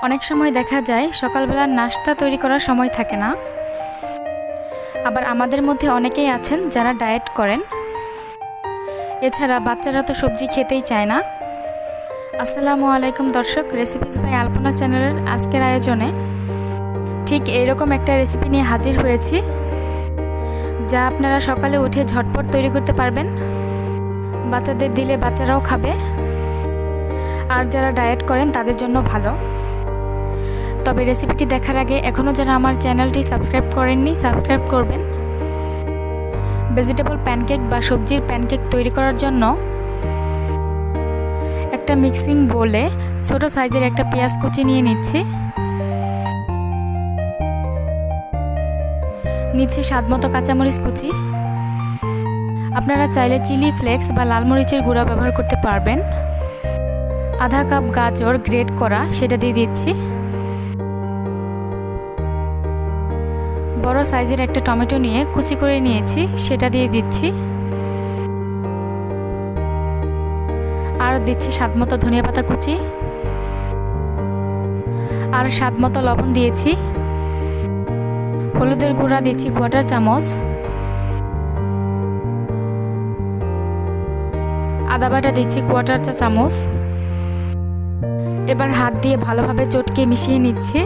অনেক সময় দেখা যায় সকালবেলার নাস্তা তৈরি করার সময় থাকে না। আবার আমাদের মধ্যে অনেকেই আছেন যারা ডায়েট করেন। এছাড়া বাচ্চারা তো সবজি খেতেই চায় না। আসসালামু আলাইকুম দর্শক, রেসিপিস বাই আলপনা চ্যানেলের আজকের আয়োজনে ঠিক এরকম একটা রেসিপি নিয়ে হাজির হয়েছি, যা আপনারা সকালে উঠে ঝটপট তৈরি করতে পারবেন। বাচ্চাদের দিলে বাচ্চারাও খাবে, আর যারা ডায়েট করেন তাদের জন্য ভালো। তবে রেসিপিটি দেখার আগে এখনও যারা আমার চ্যানেলটি সাবস্ক্রাইব করেননি, সাবস্ক্রাইব করবেন। ভেজিটেবল প্যানকেক বা সবজির প্যানকেক তৈরি করার জন্য একটা মিক্সিং বোলে ছোট সাইজের একটা পেঁয়াজ কুচি নিয়ে নিচ্ছি স্বাদমতো কাঁচামরিচ কুচি। আপনারা চাইলে চিলি ফ্লেক্স বা লাল মরিচের গুঁড়া ব্যবহার করতে পারবেন। আধা কাপ গাজর গ্রেট করা, সেটা দিয়ে দিচ্ছি। বড় সাইজের একটা টমেটো নিয়ে কুচি করে নিয়েছি, সেটা দিয়ে দিচ্ছি। আর দিচ্ছি স্বাদমতো ধনিয়া পাতা কুচি, আর স্বাদমতো লবণ দিয়েছি। হলুদের গুঁড়া দিচ্ছি 1/4 চামচ। আদা বাটা দিচ্ছি 1/4 চা চামচ। এবার হাত দিয়ে ভালোভাবে চটকে মিশিয়ে নিচ্ছি।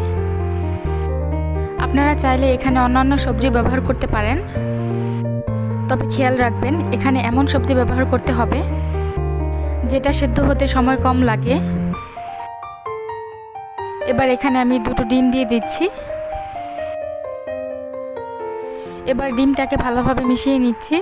আপনারা চাইলে এখানে অন্যান্য সবজি ব্যবহার করতে পারেন, তবে খেয়াল রাখবেন এখানে এমন সবজি ব্যবহার করতে হবে যেটা সেদ্ধ হতে সময় কম লাগে। এবার এখানে আমি 2টো ডিম দিয়ে দিচ্ছি। এবার ডিমটাকে ভালোভাবে মিশিয়ে নিচ্ছি।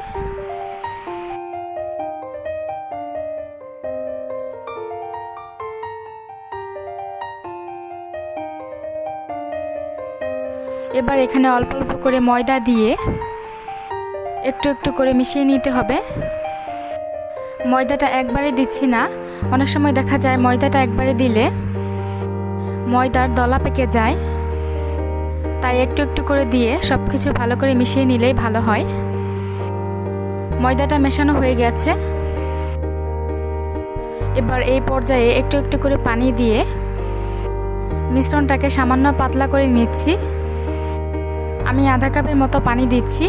এবার এখানে অল্প অল্প করে ময়দা দিয়ে একটু একটু করে মিশিয়ে নিতে হবে। ময়দাটা একবারে দিচ্ছি না, অনেক সময় দেখা যায় ময়দাটা একবারে দিলে ময়দার দলা পেকে যায়, তাই একটু একটু করে দিয়ে সব কিছু ভালো করে মিশিয়ে নিলেই ভালো হয়। ময়দাটা মেশানো হয়ে গেছে। এবার এই পর্যায়ে একটু একটু করে পানি দিয়ে মিশ্রণটাকে সামান্য পাতলা করে নিচ্ছি। আমি আধা কাপের মতো পানি দিচ্ছি,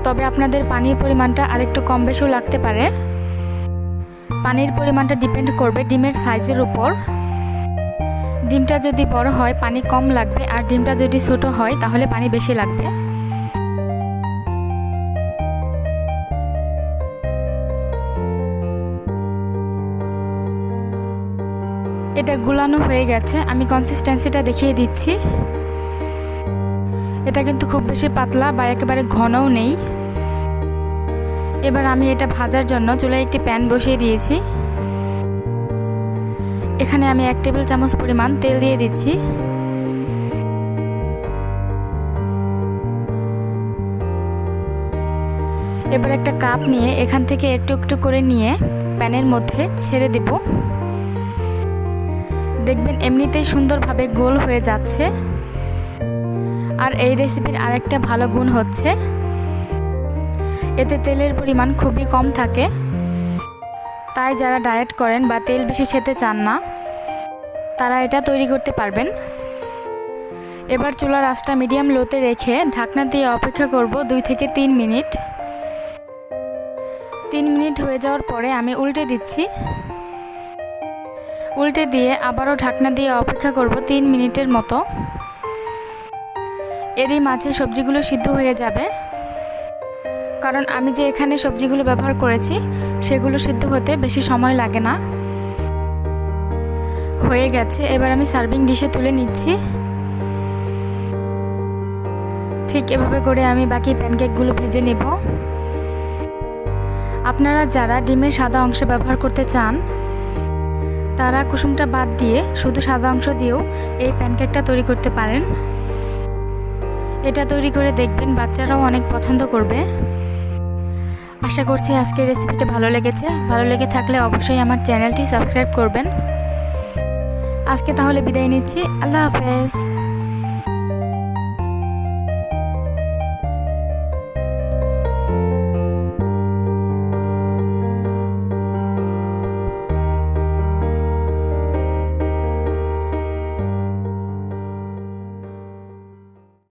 তবে আপনাদের পানির পরিমাণটা আরেকটু কম বেশিও লাগতে পারে। পানির পরিমাণটা ডিপেন্ড করবে ডিমের সাইজের উপর। ডিমটা যদি বড় হয় পানি কম লাগবে, আর ডিমটা যদি ছোট হয় তাহলে পানি বেশি লাগবে। এটা গুলানো হয়ে গেছে, আমি কনসিস্টেন্সিটা দেখিয়ে দিচ্ছি। এটা কিন্তু খুব বেশি পাতলা বা একেবারে ঘনও নেই। এবার আমি এটা ভাজার জন্য চুলায় একটি প্যান বসিয়ে দিয়েছি। এখানে আমি 1 টেবিল চামচ পরিমাণ তেল দিয়ে দিচ্ছি। এবার একটা কাপ নিয়ে এখান থেকে একটু একটু করে নিয়ে প্যানের মধ্যে ছেড়ে দেব। দেখবেন এমনিতেই সুন্দরভাবে গোল হয়ে যাচ্ছে। আর এই রেসিপির আরেকটা ভালো গুণ হচ্ছে এতে তেলের পরিমাণ খুবই কম থাকে। তাই যারা ডায়েট করেন বা তেল বেশি খেতে চান না, তারা এটা তৈরি করতে পারবেন। এবার চুলার আঁচটা মিডিয়াম লোতে রেখে ঢাকনা দিয়ে অপেক্ষা করব 2 থেকে 3 মিনিট। 3 মিনিট হয়ে যাওয়ার পরে আমি উল্টে দিচ্ছি। উল্টে দিয়ে আবারও ঢাকনা দিয়ে অপেক্ষা করব 3 মিনিটের মতো। এরই মাঝে সবজিগুলো সিদ্ধ হয়ে যাবে, কারণ আমি যে এখানে সবজিগুলো ব্যবহার করেছি সেগুলো সিদ্ধ হতে বেশি সময় লাগে না। হয়ে গেছে, এবার আমি সার্ভিং ডিশে তুলে নিচ্ছি। ঠিক এভাবে করে আমি বাকি প্যানকেকগুলো ভেজে নেব। আপনারা যারা ডিমের সাদা অংশ ব্যবহার করতে চান, তারা কুসুমটা বাদ দিয়ে শুধু সাদা অংশ দিয়েও এই প্যানকেকটা তৈরি করতে পারেন। এটা তৈরি করে দেখবেন বাচ্চারাও অনেক পছন্দ করবে। আশা করছি আজকের রেসিপিটা ভালো লেগেছে। ভালো লেগে থাকলে অবশ্যই আমার চ্যানেলটি সাবস্ক্রাইব করবেন। আজকে তাহলে বিদায় নিচ্ছি। আল্লাহ হাফেজ।